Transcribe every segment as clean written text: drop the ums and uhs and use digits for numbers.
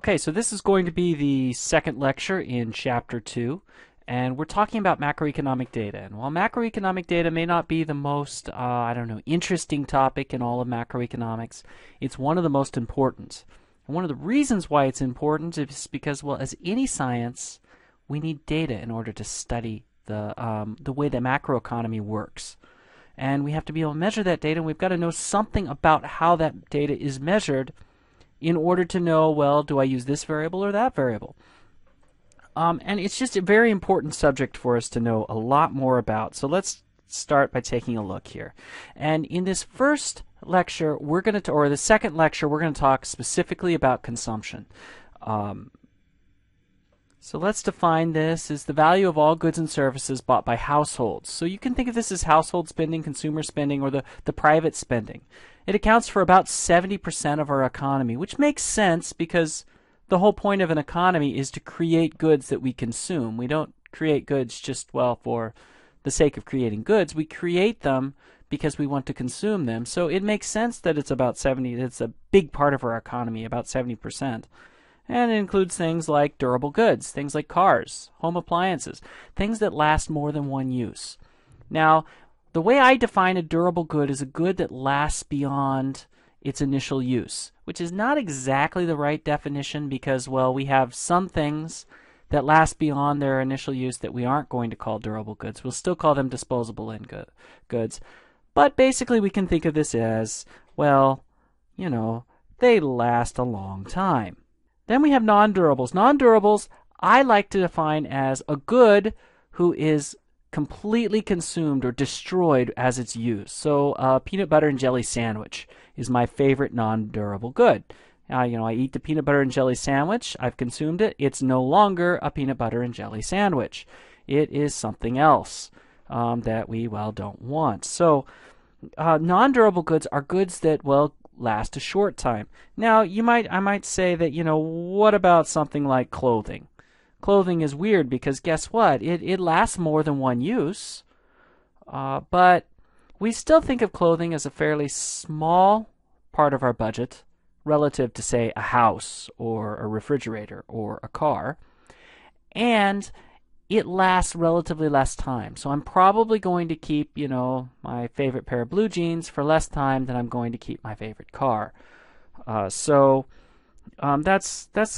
Okay, so this is going to be the second lecture in Chapter 2, and we're talking about macroeconomic data. And while macroeconomic data may not be the most, interesting topic in all of macroeconomics, it's one of the most important. And one of the reasons why it's important is because, well, as any science, we need data in order to study the way the macroeconomy works. And we have to be able to measure that data, and we've got to know something about how that data is measured in order to know, well, do I use this variable or that variable? And it's just a very important subject for us to know a lot more about. So let's start by taking a look here. And in this first lecture, we're going to, or the second lecture, we're going to talk specifically about consumption. So let's define this as the value of all goods and services bought by households. So you can think of this as household spending, consumer spending, or the private spending. It accounts for about 70% of our economy, which makes sense because the whole point of an economy is to create goods that we consume. We don't create goods just, well, for the sake of creating goods. We create them because we want to consume them. So it makes sense that it's about 70, it's a big part of our economy, about 70%. And it includes things like durable goods, things like cars, home appliances, things that last more than one use. Now, the way I define a durable good is a good that lasts beyond its initial use, which is not exactly the right definition because, well, we have some things that last beyond their initial use that we aren't going to call durable goods. We'll still call them disposable goods. But basically we can think of this as, well, they last a long time. Then we have non-durables. Non-durables I like to define as a good who is completely consumed or destroyed as it's used. So peanut butter and jelly sandwich is my favorite non-durable good. I eat the peanut butter and jelly sandwich. I've consumed it. It's no longer a peanut butter and jelly sandwich. It is something else that we, well, don't want. So non-durable goods are goods that, well, last a short time. Now, I might say that, what about something like clothing? Clothing is weird because guess what? It lasts more than one use, but we still think of clothing as a fairly small part of our budget relative to, say, a house or a refrigerator or a car, and it lasts relatively less time. So I'm probably going to keep, my favorite pair of blue jeans for less time than I'm going to keep my favorite car. That's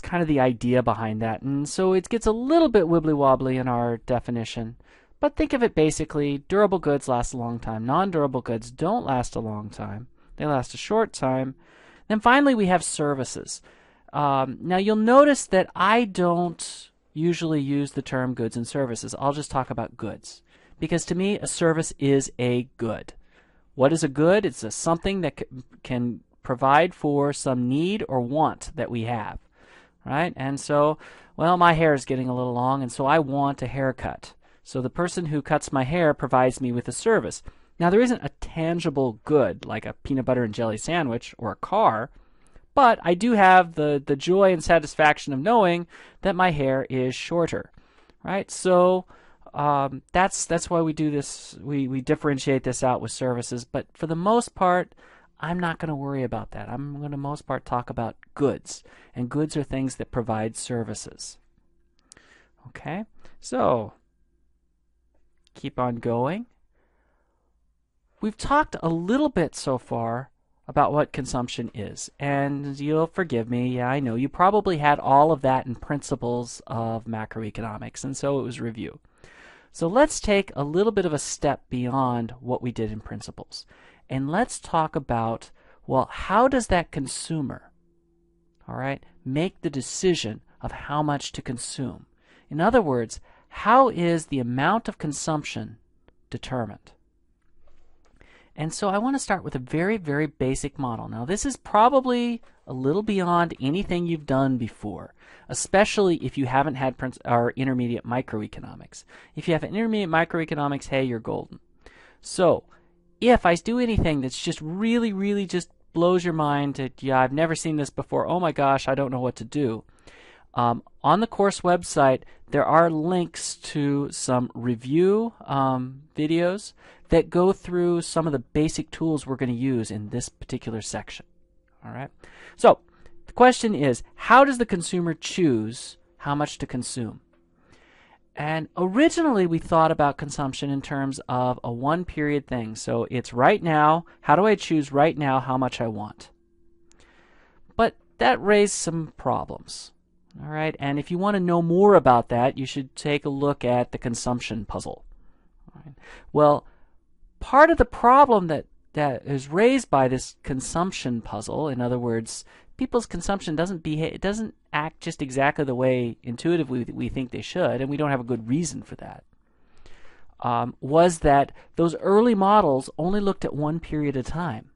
kind of the idea behind that. And so it gets a little bit wibbly-wobbly in our definition. But think of it basically, durable goods last a long time. Non-durable goods don't last a long time. They last a short time. Then finally we have services. Now you'll notice that I don't usually use the term goods and services. I'll just talk about goods. Because to me, a service is a good. What is a good? It's something that can provide for some need or want that we have, right? And so, well, my hair is getting a little long, and so I want a haircut. So the person who cuts my hair provides me with a service. Now, there isn't a tangible good like a peanut butter and jelly sandwich or a car, but I do have the joy and satisfaction of knowing that my hair is shorter, right? So that's why we do this. We differentiate this out with services, but for the most part, I'm not going to worry about that. I'm going to most part talk about goods, and goods are things that provide services. Okay, so keep on going. We've talked a little bit so far about what consumption is, and you'll forgive me, yeah, I know, you probably had all of that in principles of macroeconomics, and so it was review. So let's take a little bit of a step beyond what we did in principles. And let's talk about, well, how does that consumer, all right, make the decision of how much to consume? In other words, how is the amount of consumption determined? And so I want to start with a very, very basic model. Now, this is probably a little beyond anything you've done before, especially if you haven't had our intermediate microeconomics. If you have intermediate microeconomics, hey, you're golden. So if I do anything that's just really, really just blows your mind that, yeah, I've never seen this before, oh my gosh, I don't know what to do. On the course website, there are links to some review videos that go through some of the basic tools we're going to use in this particular section. All right. So question is, how does the consumer choose how much to consume? And originally we thought about consumption in terms of a one period thing. So it's right now, how do I choose right now how much I want? But that raised some problems. All right, and if you want to know more about that, you should take a look at the consumption puzzle. All right. Well, part of the problem that is raised by this consumption puzzle, in other words, people's consumption doesn't act just exactly the way intuitively we think they should, and we don't have a good reason for that, was that those early models only looked at one period at a time.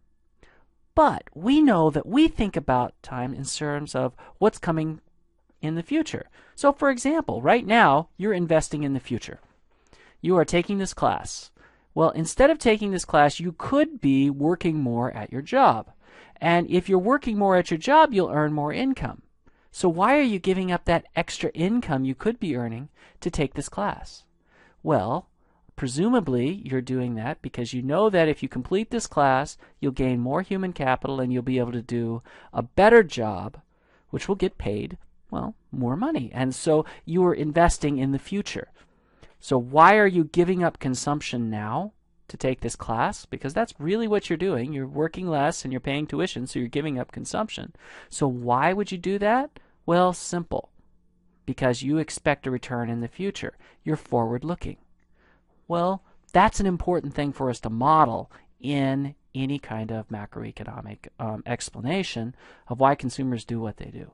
But we know that we think about time in terms of what's coming in the future. So for example, right now you're investing in the future. You are taking this class. Well, instead of taking this class, you could be working more at your job. And if you're working more at your job, you'll earn more income. So why are you giving up that extra income you could be earning to take this class? Well, presumably you're doing that because you know that if you complete this class, you'll gain more human capital and you'll be able to do a better job, which will get paid, well, more money. And so you are investing in the future. So why are you giving up consumption now to take this class? Because that's really what you're doing. You're working less and you're paying tuition, so you're giving up consumption. So why would you do that? Well, simple. Because you expect a return in the future. You're forward-looking. Well, that's an important thing for us to model in any kind of macroeconomic explanation of why consumers do what they do.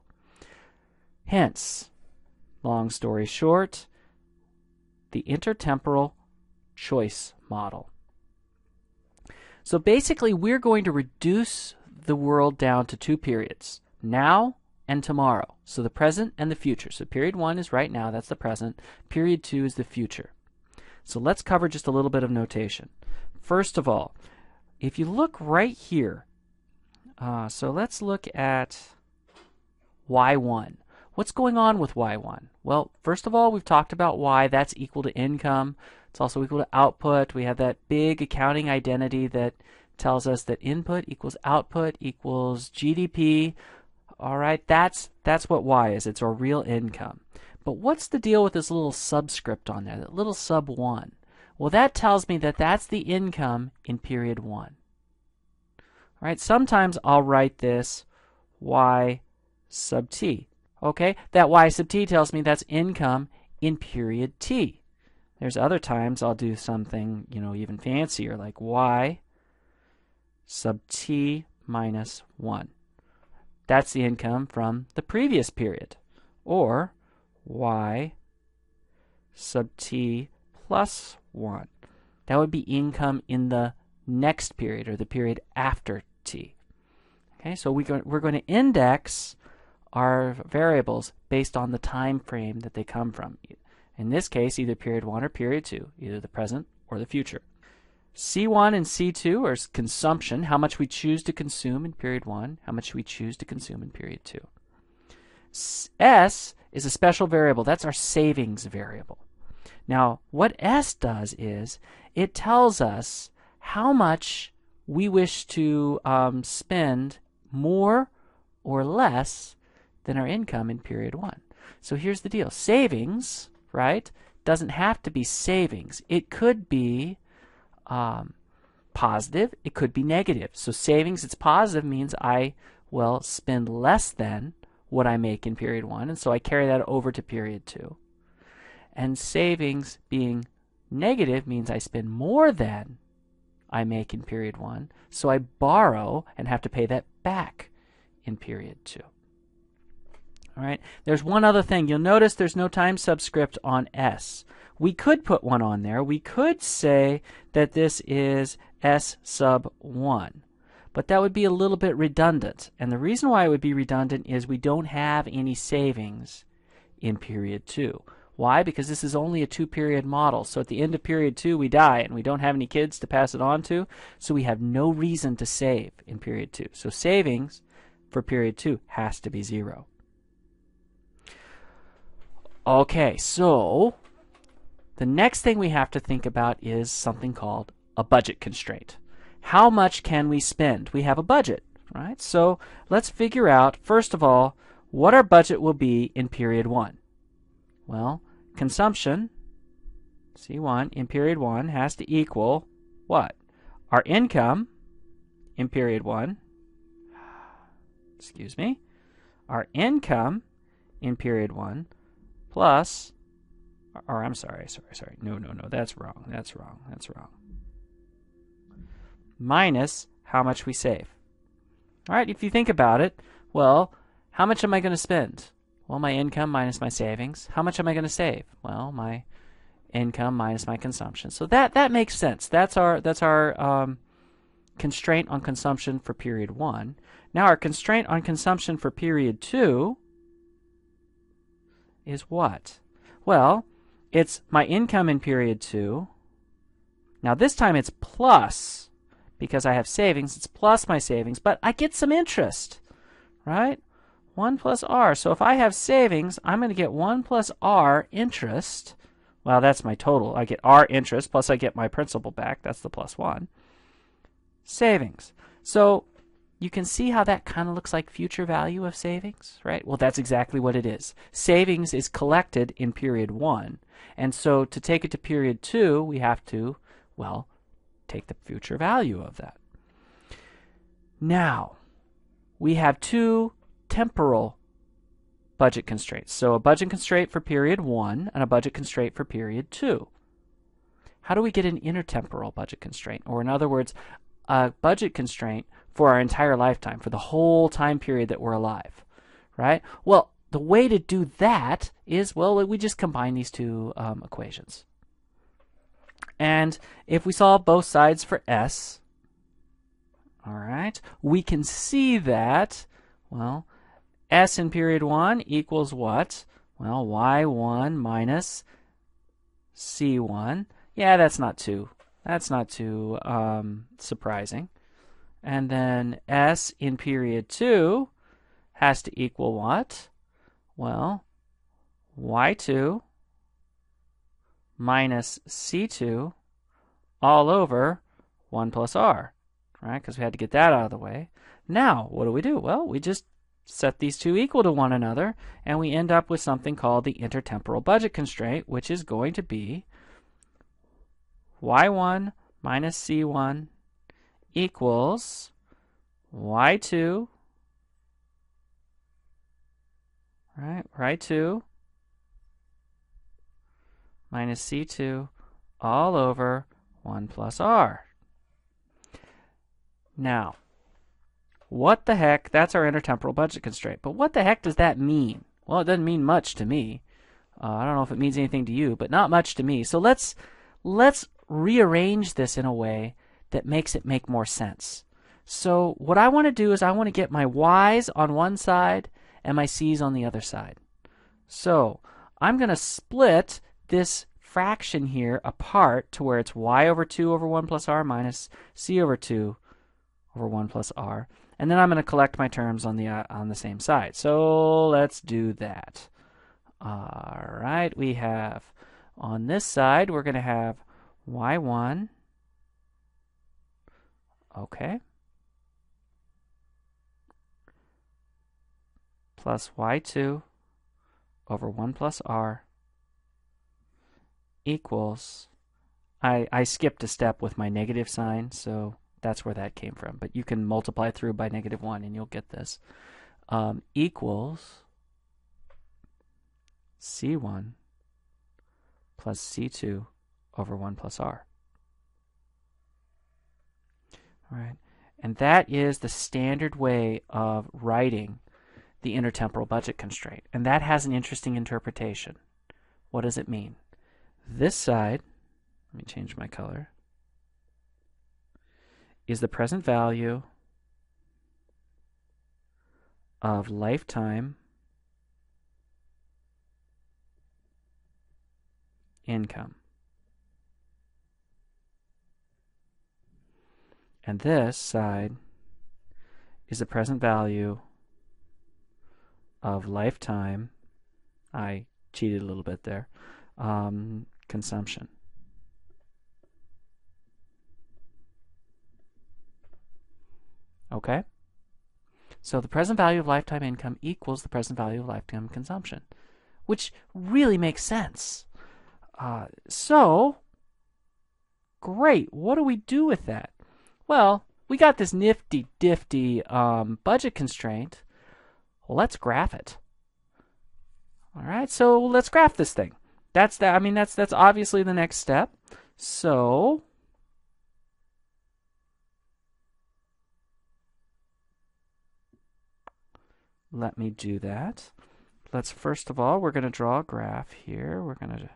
Hence, long story short, the intertemporal choice model. So basically, we're going to reduce the world down to two periods, now and tomorrow. So the present and the future. So period 1 is right now, that's the present. Period 2 is the future. So let's cover just a little bit of notation. First of all, if you look right here, so let's look at Y1. What's going on with Y1? Well, first of all, we've talked about Y. That's equal to income. It's also equal to output. We have that big accounting identity that tells us that input equals output equals GDP. All right, that's what Y is. It's our real income. But what's the deal with this little subscript on there, that little sub 1? Well, that tells me that that's the income in period 1. All right, sometimes I'll write this Y sub T. Okay, that Y sub T tells me that's income in period T. There's other times I'll do something, even fancier, like Y sub T minus 1. That's the income from the previous period. Or Y sub T plus 1. That would be income in the next period, or the period after T. Okay, so we're going to index our variables based on the time frame that they come from. In this case, either period 1 or period 2, either the present or the future. C1 and C2 are consumption, how much we choose to consume in period 1, how much we choose to consume in period 2. S is a special variable. That's our savings variable. Now, what S does is it tells us how much we wish to spend more or less than our income in period 1. So here's the deal. Savings, right, doesn't have to be savings. It could be positive. It could be negative. So savings, it's positive, means I will spend less than what I make in period 1, and so I carry that over to period 2. And savings being negative means I spend more than I make in period 1, so I borrow and have to pay that back in period 2. All right. There's one other thing. You'll notice there's no time subscript on S. We could put one on there. We could say that this is S sub 1. But that would be a little bit redundant. And the reason why it would be redundant is we don't have any savings in period 2. Why? Because this is only a 2-period model. So at the end of period 2, we die, and we don't have any kids to pass it on to. So we have no reason to save in period 2. So savings for period 2 has to be 0. Okay, so the next thing we have to think about is something called a budget constraint. How much can we spend? We have a budget. right? So let's figure out, first of all, what our budget will be in period 1. Well, consumption, C1, in period 1 has to equal what? Our income in period 1, our income in period 1 plus, or I'm sorry, no, that's wrong, minus how much we save. All right, if you think about it, well, how much am I going to spend? Well, my income minus my savings. How much am I going to save? Well, my income minus my consumption. So that makes sense. That's our constraint on consumption for period 1. Now our constraint on consumption for period 2 is what? Well, it's my income in period 2. Now this time it's plus, because I have savings, it's plus my savings, but I get some interest, right? 1 plus r. So if I have savings, I'm going to get 1 plus r interest. Well, that's my total. I get r interest, plus I get my principal back. That's the plus 1. Savings. So you can see how that kind of looks like future value of savings, right? Well, that's exactly what it is. Savings is collected in period 1. And so to take it to period 2, we have to, well, take the future value of that. Now, we have 2 temporal budget constraints. So a budget constraint for period 1 and a budget constraint for period 2. How do we get an intertemporal budget constraint? Or in other words, a budget constraint for our entire lifetime, for the whole time period that we're alive, right? Well, the way to do that is, well, we just combine these 2 equations. And if we solve both sides for s, all right, we can see that, well, s in period 1 equals what? Well, y1 minus c1. Yeah, that's not too surprising. And then s in period 2 has to equal what? Well, y2 minus c2 all over 1 plus r, right? Because we had to get that out of the way. Now, what do? Well, we just set these 2 equal to one another, and we end up with something called the intertemporal budget constraint, which is going to be y1 minus c1 equals y2, right? y2 minus c2 all over 1 plus r. Now, what the heck? That's our intertemporal budget constraint. But what the heck does that mean? Well, it doesn't mean much to me. I don't know if it means anything to you, but not much to me. So let's rearrange this in a way that makes it make more sense. So what I want to do is I want to get my y's on one side and my c's on the other side. So I'm going to split this fraction here apart to where it's y over 2 over 1 plus r minus c over 2 over 1 plus r. And then I'm going to collect my terms on the same side. So let's do that. All right, we have on this side, we're going to have y1, okay, plus y2 over 1 plus r equals, I skipped a step with my negative sign, so that's where that came from. But you can multiply through by -1 and you'll get this. Equals c1 plus c2 over 1 plus r. All right. And that is the standard way of writing the intertemporal budget constraint. And that has an interesting interpretation. What does it mean? This side, let me change my color, is the present value of lifetime income. And this side is the present value of lifetime, I cheated a little bit there, consumption. Okay? So the present value of lifetime income equals the present value of lifetime consumption, which really makes sense. So, great. What do we do with that? Well, we got this nifty-difty budget constraint. Well, let's graph it. All right, so let's graph this thing. That's obviously the next step. So let me do that. Let's first of all, we're going to draw a graph here. We're going to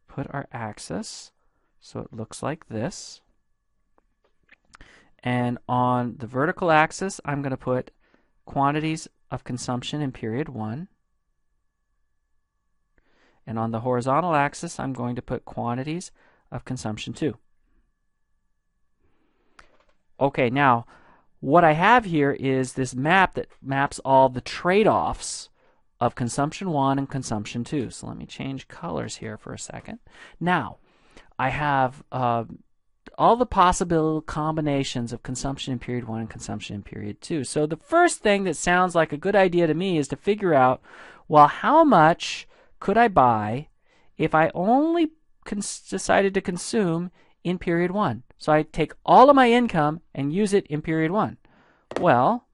put our axis so it looks like this. And on the vertical axis, I'm going to put quantities of consumption in period 1. And on the horizontal axis, I'm going to put quantities of consumption 2. Okay, now what I have here is this map that maps all the trade-offs of consumption 1 and consumption 2. So let me change colors here for a second. Now, I have all the possible combinations of consumption in period 1 and consumption in period 2. So the first thing that sounds like a good idea to me is to figure out, well, how much could I buy if I only decided to consume in period 1? So I take all of my income and use it in period 1. Well,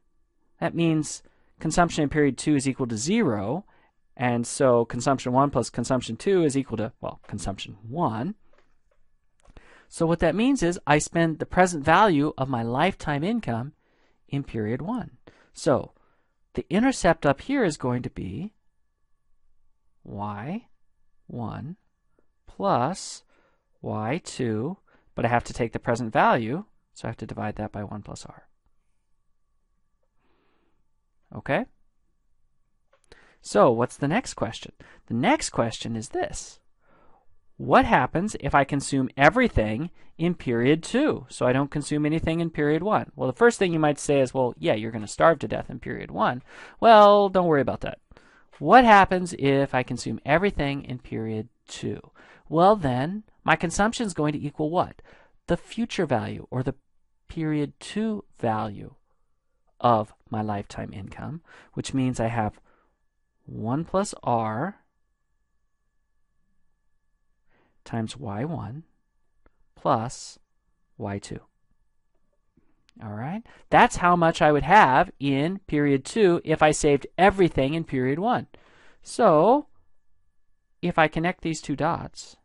that means consumption in period 2 is equal to 0, and so consumption 1 plus consumption 2 is equal to, well, consumption 1. So what that means is I spend the present value of my lifetime income in period 1. So the intercept up here is going to be y1 plus y2, but I have to take the present value, so I have to divide that by 1 plus r. Okay? So what's the next question? The next question is this. What happens if I consume everything in period 2, so I don't consume anything in period 1? Well, the first thing you might say is, well, yeah, you're going to starve to death in period 1. Well, don't worry about that. What happens if I consume everything in period 2? Well, then, my consumption is going to equal what? The future value, or the period 2 value of my lifetime income, which means I have 1 plus r times y1 plus y2. All right? That's how much I would have in period 2 if I saved everything in period 1. So, if I connect these two dots,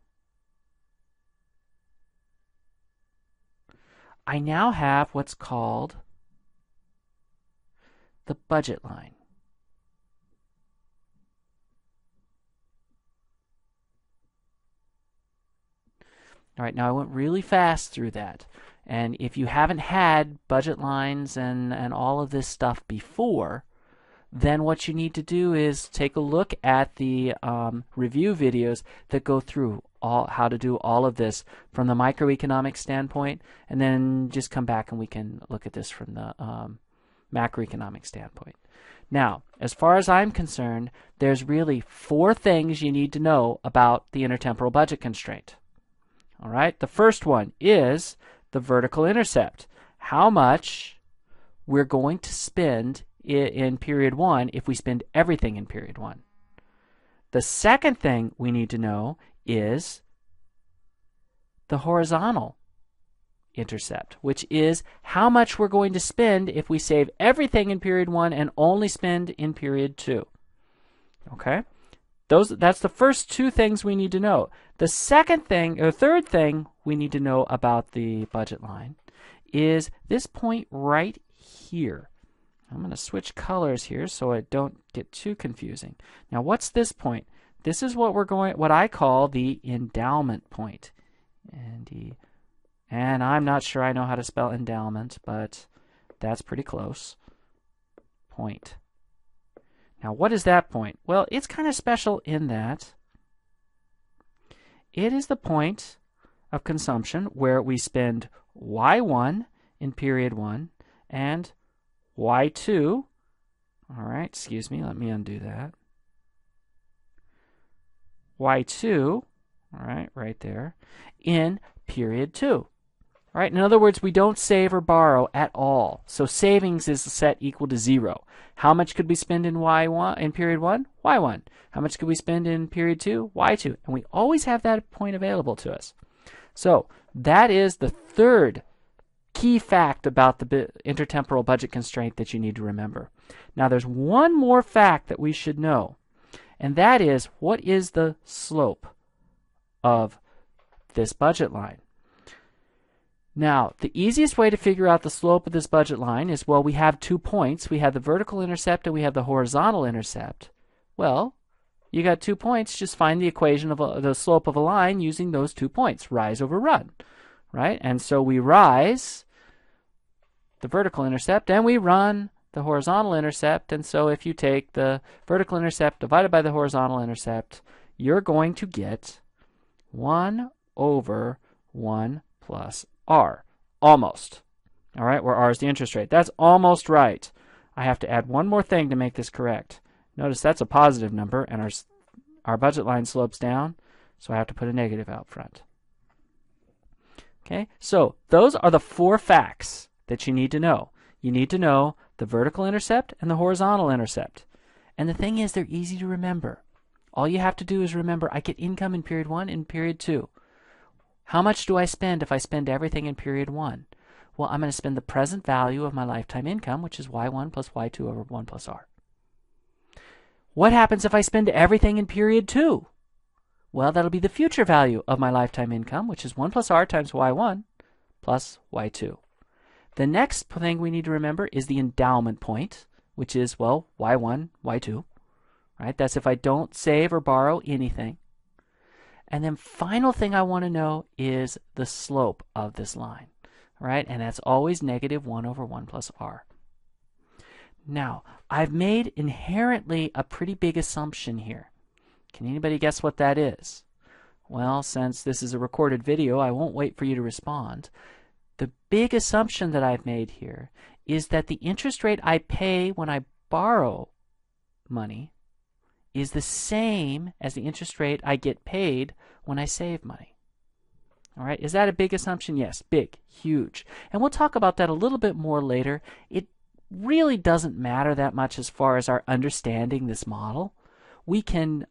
I now have what's called the budget line. All right, now I went really fast through that. And if you haven't had budget lines and all of this stuff before, then what you need to do is take a look at the review videos that go through how to do all of this from the microeconomics standpoint, and then just come back and we can look at this from the macroeconomic standpoint. Now, as far as I'm concerned, there's really 4 things you need to know about the intertemporal budget constraint. All right, the first one is the vertical intercept. How much we're going to spend in period 1 if we spend everything in period 1. The second thing we need to know is the horizontal intercept, which is how much we're going to spend if we save everything in period 1 and only spend in period 2. Okay? That's the first 2 things we need to know. The third thing we need to know about the budget line is this point right here. I'm going to switch colors here so I don't get too confusing. Now, what's this point? This is what I call the endowment point. And I'm not sure I know how to spell endowment, but that's pretty close. Point. Now, what is that point? Well, it's kind of special in that it is the point of consumption where we spend y1 in period 1 and y2. All right, excuse me, let me undo that. y2, all right, right there, in period 2. All All right, in other words, we don't save or borrow at all. So savings is set equal to 0. How much could we spend in Y1 in period 1? Y1. How much could we spend in period 2? Y2. And we always have that point available to us. So that is the third key fact about the intertemporal budget constraint that you need to remember. Now there's one more fact that we should know, and that is, what is the slope of this budget line? Now, the easiest way to figure out the slope of this budget line is, well, we have 2 points. We have the vertical intercept and we have the horizontal intercept. Well, you got 2 points, just find the equation of the slope of a line using those 2 points, rise over run, right? And so we rise the vertical intercept and we run the horizontal intercept, and so if you take the vertical intercept divided by the horizontal intercept, you're going to get 1 over 1 plus R. Almost. All right, where R is the interest rate. That's almost right. I have to add one more thing to make this correct. Notice that's a positive number, and our budget line slopes down, so I have to put a negative out front. Okay, so those are the 4 facts that you need to know. You need to know the vertical intercept and the horizontal intercept. And the thing is, they're easy to remember. All you have to do is remember, I get income in period 1 and period 2. How much do I spend if I spend everything in period 1? Well, I'm going to spend the present value of my lifetime income, which is Y1 plus Y2 over 1 plus R. What happens if I spend everything in period 2? Well, that'll be the future value of my lifetime income, which is 1 plus R times Y1 plus Y2. The next thing we need to remember is the endowment point, which is, well, Y1, Y2. Right? That's if I don't save or borrow anything. And then final thing I want to know is the slope of this line, right? And that's always negative 1 over 1 plus R. Now, I've made inherently a pretty big assumption here. Can anybody guess what that is? Well, since this is a recorded video, I won't wait for you to respond. The big assumption that I've made here is that the interest rate I pay when I borrow money is the same as the interest rate I get paid when I save money. All right, is that a big assumption? Yes, big, huge. And we'll talk about that a little bit more later. It really doesn't matter that much as far as our understanding this model. We can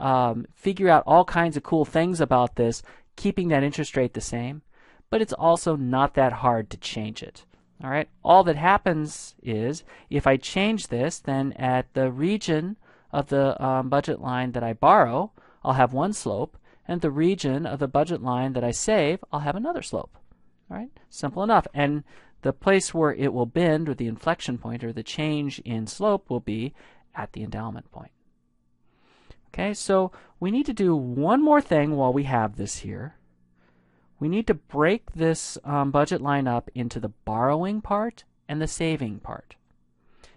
figure out all kinds of cool things about this, keeping that interest rate the same, but it's also not that hard to change it. All right, all that happens is, if I change this, then at the region of the budget line that I borrow, I'll have one slope, and the region of the budget line that I save, I'll have another slope. All right, simple enough. And the place where it will bend, or the inflection point, or the change in slope, will be at the endowment point. Okay, so we need to do one more thing while we have this here. We need to break this budget line up into the borrowing part and the saving part.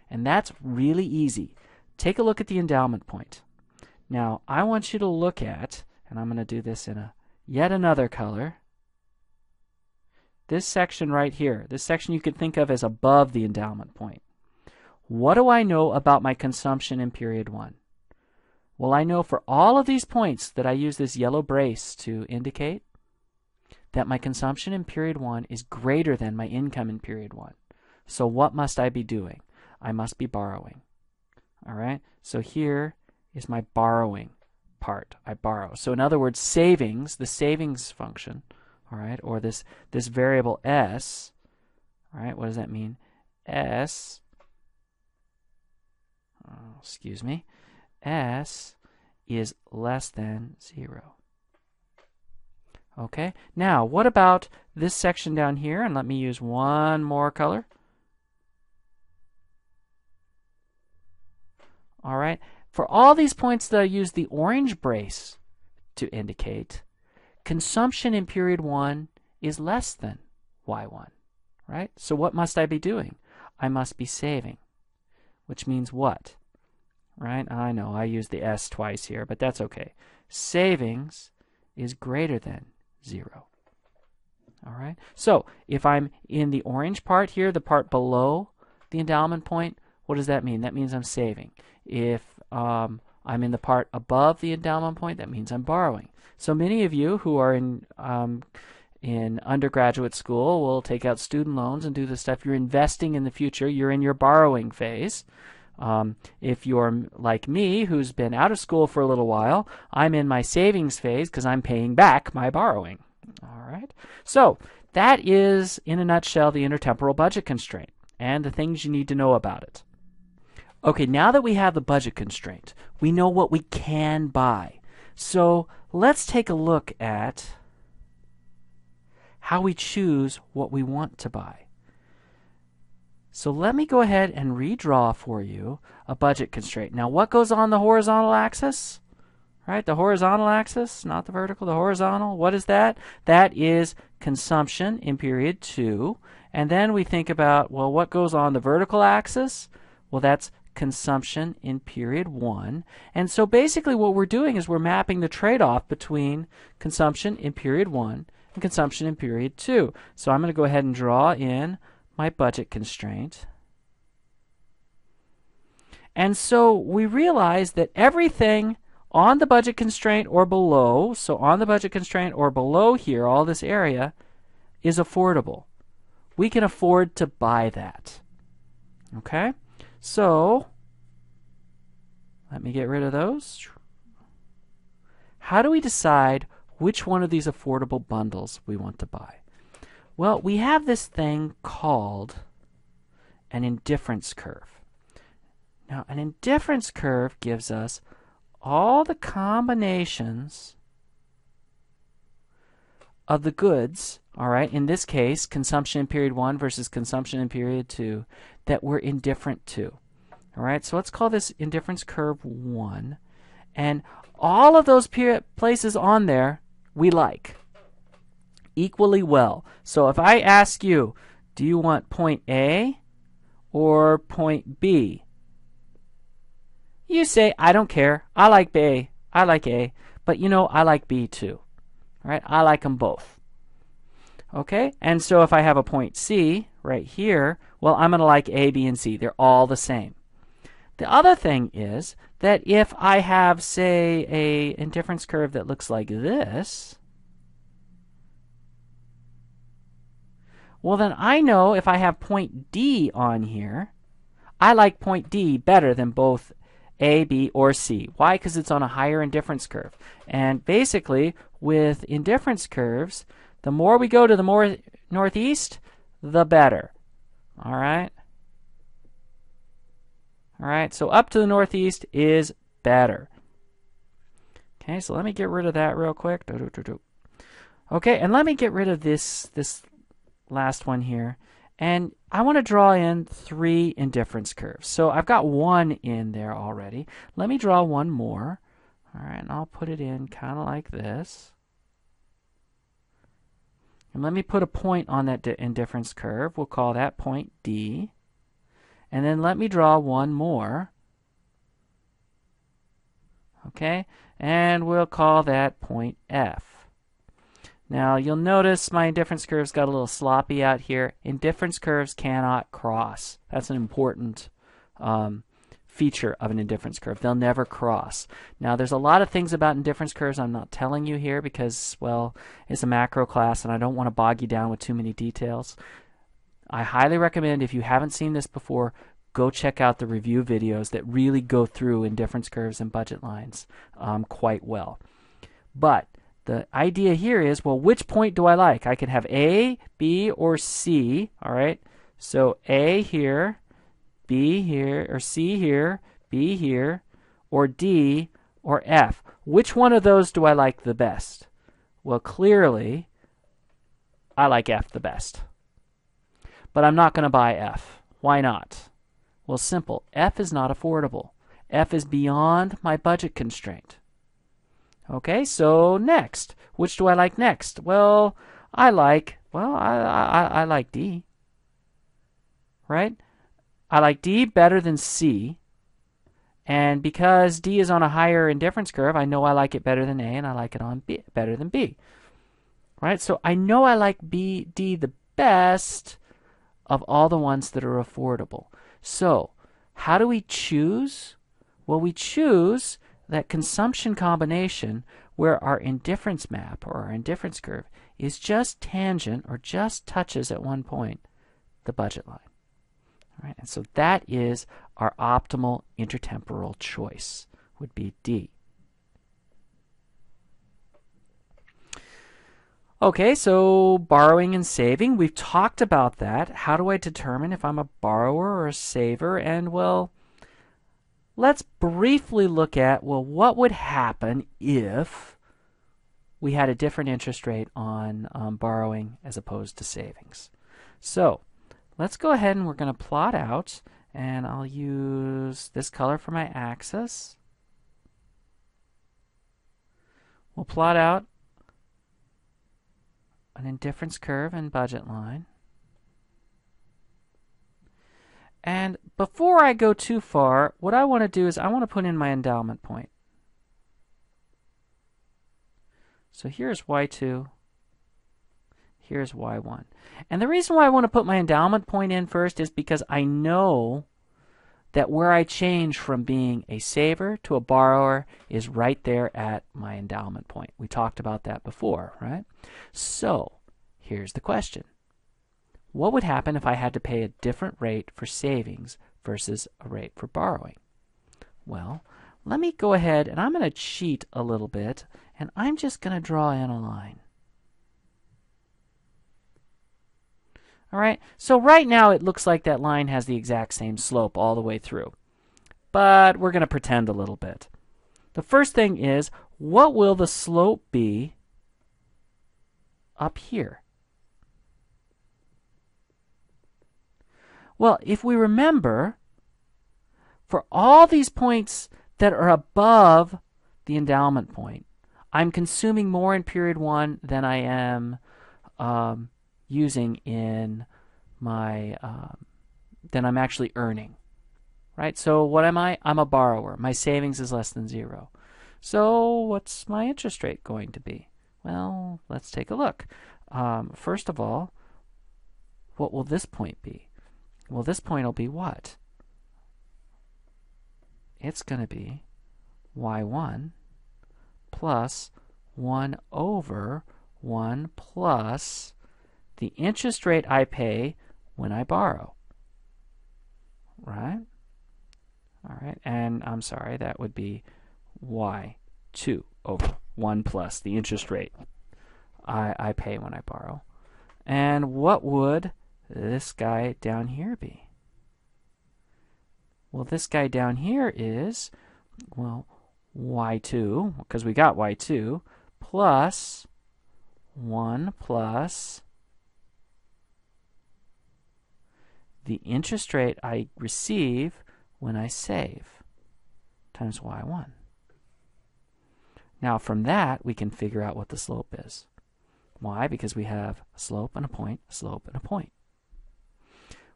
And that's really easy. Take a look at the endowment point. Now, I want you to look at, and I'm going to do this in yet another color, this section right here. This section you could think of as above the endowment point. What do I know about my consumption in period 1? Well, I know for all of these points that I use this yellow brace to indicate that my consumption in period 1 is greater than my income in period 1. So what must I be doing? I must be borrowing. All right, so here is my borrowing part. I borrow. So in other words, savings, the savings function, all right, or this variable s, all right, what does that mean? S, S is less than 0. Okay, now what about this section down here? And let me use one more color. All right, for all these points that I use the orange brace to indicate, consumption in period 1 is less than Y1, right? So what must I be doing? I must be saving, which means what? Right? I know I used the S twice here, but that's okay. Savings is greater than 0. All right? So if I'm in the orange part here, the part below the endowment point, what does that mean? That means I'm saving. If I'm in the part above the endowment point, that means I'm borrowing. So many of you who are in in undergraduate school will take out student loans and do the stuff. You're investing in the future. You're in your borrowing phase. If you're like me, who's been out of school for a little while, I'm in my savings phase because I'm paying back my borrowing. All right. So that is, in a nutshell, the intertemporal budget constraint and the things you need to know about it. Okay, now that we have the budget constraint, we know what we can buy. So let's take a look at how we choose what we want to buy. So let me go ahead and redraw for you a budget constraint. Now, what goes on the horizontal axis? Right, the horizontal axis, not the vertical, the horizontal. What is that? That is consumption in period 2. And then we think about, well, what goes on the vertical axis? Well, that's consumption in period 1. And so basically what we're doing is we're mapping the trade-off between consumption in period 1 and consumption in period 2. So I'm going to go ahead and draw in my budget constraint. And so we realize that everything on the budget constraint or below, so on the budget constraint or below here, all this area, is affordable. We can afford to buy that. Okay? So, let me get rid of those. How do we decide which one of these affordable bundles we want to buy? Well, we have this thing called an indifference curve. Now, an indifference curve gives us all the combinations of the goods, all right, in this case, consumption in period 1 versus consumption in period 2, that we're indifferent to. All right, so let's call this indifference curve 1. And all of those places on there we like equally well. So if I ask you, do you want point A or point B? You say, I don't care. I like B. I like A. But you know, I like B too. Right? I like them both. Okay? And so if I have a point C right here, well, I'm going to like A, B, and C. They're all the same. The other thing is that if I have, say, a indifference curve that looks like this, well, then I know if I have point D on here, I like point D better than both A, B, or C. Why? Because it's on a higher indifference curve. And basically, with indifference curves, the more we go to the more northeast, the better. All right? All right, so up to the northeast is better. Okay, so let me get rid of that real quick. Okay, and let me get rid of this last one here. And I want to draw in 3 indifference curves. So I've got 1 in there already. Let me draw one more. All right, and I'll put it in kind of like this. And let me put a point on that indifference curve. We'll call that point D. And then let me draw one more. Okay, and we'll call that point F. Now you'll notice my indifference curves got a little sloppy out here. Indifference curves cannot cross. That's an important feature of an indifference curve. They'll never cross. Now there's a lot of things about indifference curves I'm not telling you here because, well, it's a macro class and I don't want to bog you down with too many details. I highly recommend, if you haven't seen this before, go check out the review videos that really go through indifference curves and budget lines quite well. But the idea here is, well, which point do I like? I can have A, B, or C, all right? So A here, B here, or C here, B here, or D, or F. Which one of those do I like the best? Well, clearly, I like F the best. But I'm not going to buy F. Why not? Well, simple. F is not affordable. F is beyond my budget constraint. Okay, so next. Which do I like next? Well, I like D. Right? I like D better than C. And because D is on a higher indifference curve, I know I like it better than A, and I like it on B better than B. Right? So I know I like D the best of all the ones that are affordable. So, how do we choose? Well, we choose that consumption combination where our indifference map or our indifference curve is just tangent or just touches at one point the budget line. All right, and so that is our optimal intertemporal choice, would be D. Okay, so borrowing and saving, we've talked about that. How do I determine if I'm a borrower or a saver? And, well, let's briefly look at, well, what would happen if we had a different interest rate on borrowing as opposed to savings. So let's go ahead and we're going to plot out, and I'll use this color for my axis. We'll plot out an indifference curve and budget line. And before I go too far, what I want to do is I want to put in my endowment point. So here's Y2, here's Y1. And the reason why I want to put my endowment point in first is because I know that where I change from being a saver to a borrower is right there at my endowment point. We talked about that before, right? So here's the question. What would happen if I had to pay a different rate for savings versus a rate for borrowing? Well, let me go ahead and I'm going to cheat a little bit, and I'm just going to draw in a line. All right, so right now it looks like that line has the exact same slope all the way through. But we're going to pretend a little bit. The first thing is, what will the slope be up here? Well, if we remember, for all these points that are above the endowment point, I'm consuming more in period 1 than I am using in my, than I'm actually earning, right? So what am I? I'm a borrower. My savings is less than 0. So what's my interest rate going to be? Well, let's take a look. First of all, what will this point be? Well, this point will be what? It's going to be Y1 plus 1 over 1 plus the interest rate I pay when I borrow, right? All right, and I'm sorry, that would be Y2 over 1 plus the interest rate I pay when I borrow. And what would this guy down here be? Well, this guy down here is, well, Y2, because we got Y2, plus 1 plus the interest rate I receive when I save times Y1. Now from that, we can figure out what the slope is. Why? Because we have a slope and a point, a slope and a point.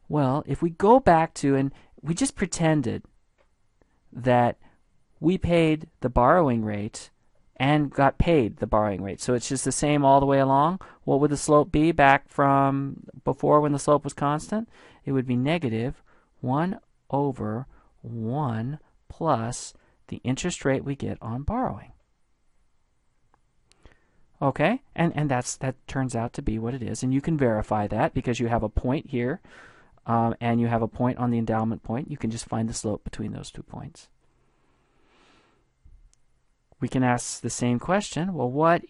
Well, if we go back to, and we just pretended that we paid the borrowing rate and got paid the borrowing rate, so it's just the same all the way along, what would the slope be back from before when the slope was constant? It would be negative 1 over 1 plus the interest rate we get on borrowing. Okay, and that turns out to be what it is, and you can verify that because you have a point here and you have a point on the endowment point. You can just find the slope between those 2 points. We can ask the same question. Well, what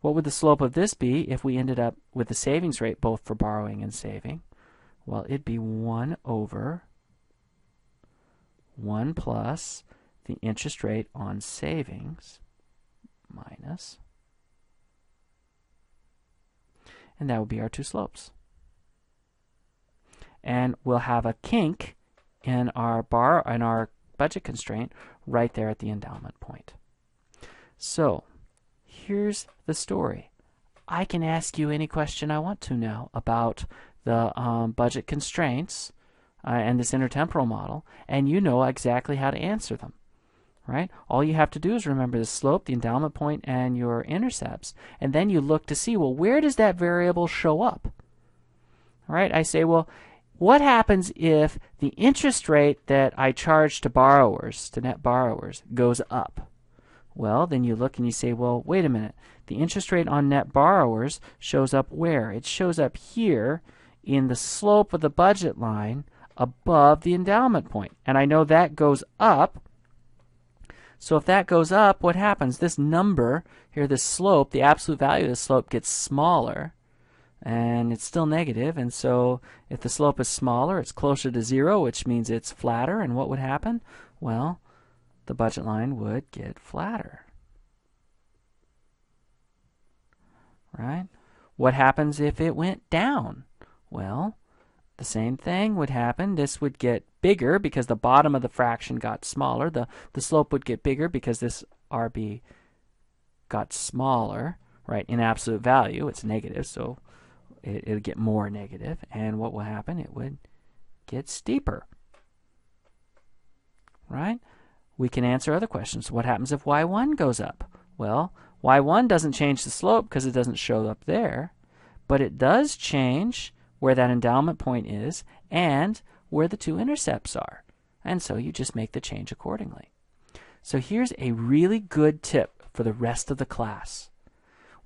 would the slope of this be if we ended up with the savings rate both for borrowing and saving? Well, it'd be 1 over 1 plus the interest rate on savings minus, and that would be our 2 slopes. And we'll have a kink in our budget constraint right there at the endowment point. So here's the story. I can ask you any question I want to now about the budget constraints and this intertemporal model, and you know exactly how to answer them, right? All you have to do is remember the slope, the endowment point, and your intercepts, and then you look to see, well, where does that variable show up? All right, I say, well, what happens if the interest rate that I charge to borrowers, to net borrowers, goes up? Well, then you look and you say, well, wait a minute. The interest rate on net borrowers shows up where? It shows up here in the slope of the budget line above the endowment point. And I know that goes up. So if that goes up, what happens? This number here, this slope, the absolute value of the slope gets smaller. And it's still negative. And so if the slope is smaller, it's closer to 0, which means it's flatter. And what would happen? Well, the budget line would get flatter. Right? What happens if it went down? Well, the same thing would happen. This would get bigger because the bottom of the fraction got smaller. The slope would get bigger because this RB got smaller, right? In absolute value, it's negative, so it'll get more negative. And what will happen? It would get steeper, right? We can answer other questions. What happens if y1 goes up? Well, y1 doesn't change the slope because it doesn't show up there, but it does change where that endowment point is and where the two intercepts are. And so you just make the change accordingly. So here's a really good tip for the rest of the class.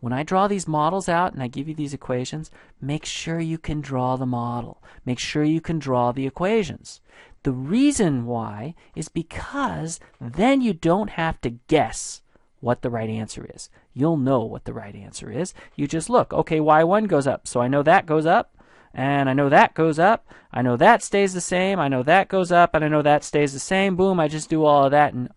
When I draw these models out and I give you these equations, make sure you can draw the model. Make sure you can draw the equations. The reason why is because then you don't have to guess what the right answer is. You'll know what the right answer is. You just look, okay, y1 goes up, so I know that goes up, and I know that goes up, I know that stays the same, I know that goes up, and I know that stays the same. Boom, I just do all of that, and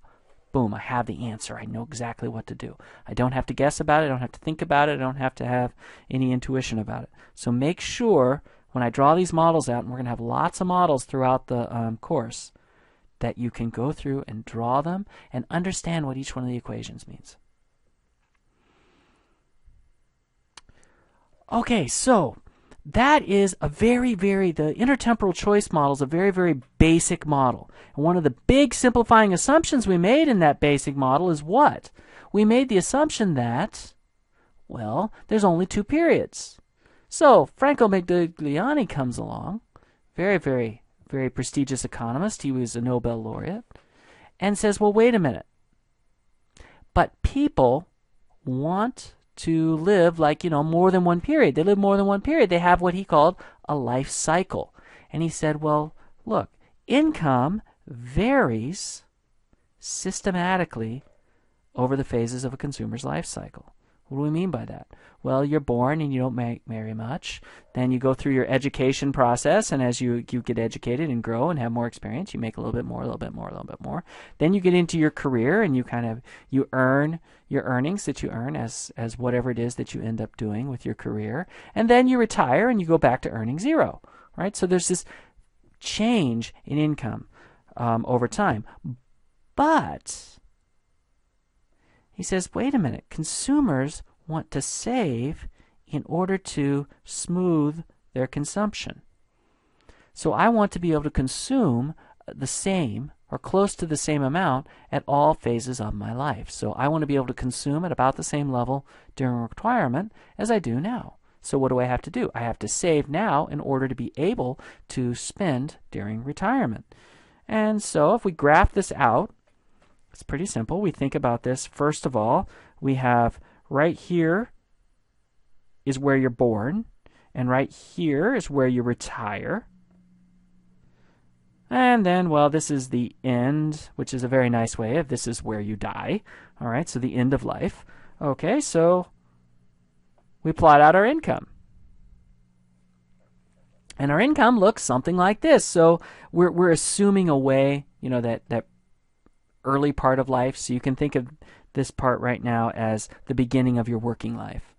boom, I have the answer. I know exactly what to do. I don't have to guess about it, I don't have to think about it, I don't have to have any intuition about it. So make sure when I draw these models out, and we're going to have lots of models throughout the course, that you can go through and draw them and understand what each one of the equations means. Okay, so that is a the intertemporal choice model is a very basic model. And one of the big simplifying assumptions we made in that basic model is what? We made the assumption that, well, there's only two periods. So Franco Modigliani comes along, very prestigious economist, he was a Nobel laureate, and says, well, wait a minute. But people want to live like, more than one period. They live more than one period. They have what he called a life cycle. And he said, well, look, income varies systematically over the phases of a consumer's life cycle. What do we mean by that? Well, you're born and you don't marry much. Then you go through your education process, and as you get educated and grow and have more experience, you make a little bit more, a little bit more, a little bit more. Then you get into your career, and you earn your earnings that you earn as whatever it is that you end up doing with your career. And then you retire and you go back to earning zero, right? So there's this change in income over time. But he says, wait a minute, consumers want to save in order to smooth their consumption. So I want to be able to consume the same or close to the same amount at all phases of my life. So I want to be able to consume at about the same level during retirement as I do now. So what do I have to do? I have to save now in order to be able to spend during retirement. And so if we graph this out, it's pretty simple. We think about this. First of all, we have right here is where you're born, and right here is where you retire. And then, well, this is the end, which is a very nice way of this is where you die. All right, so the end of life. Okay, so we plot out our income. And our income looks something like this. So we're assuming away, that early part of life. So you can think of this part right now as the beginning of your working life.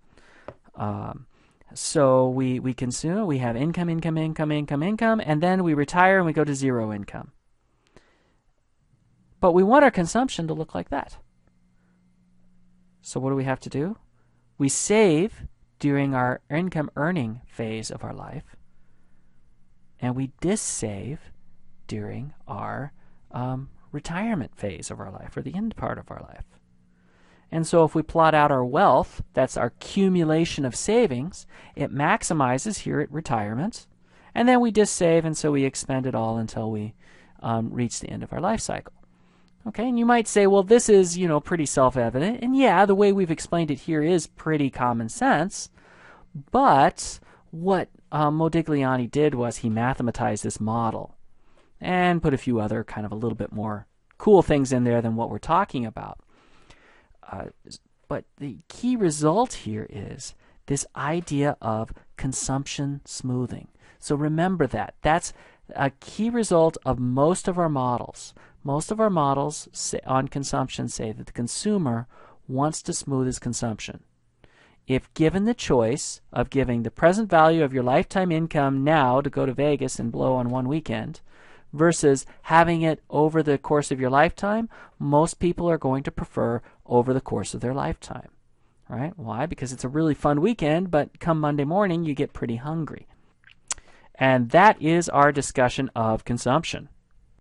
So we consume, we have income, and then we retire and we go to zero income. But we want our consumption to look like that. So what do we have to do? We save during our income earning phase of our life, and we dissave during our retirement phase of our life, or the end part of our life. And so if we plot out our wealth, that's our accumulation of savings, it maximizes here at retirement, And then we just save, and so we expend it all until we reach the end of our life cycle. Okay, and you might say, well, this is, pretty self-evident. And yeah, the way we've explained it here is pretty common sense. But what Modigliani did was he mathematized this model and put a few other kind of a little bit more cool things in there than what we're talking about. But the key result here is this idea of consumption smoothing. So remember that. That's a key result of most of our models. Most of our models on consumption say that the consumer wants to smooth his consumption. If given the choice of giving the present value of your lifetime income now to go to Vegas and blow on one weekend versus having it over the course of your lifetime, most people are going to prefer over the course of their lifetime. Right? Why? Because it's a really fun weekend, but come Monday morning, you get pretty hungry. And that is our discussion of consumption.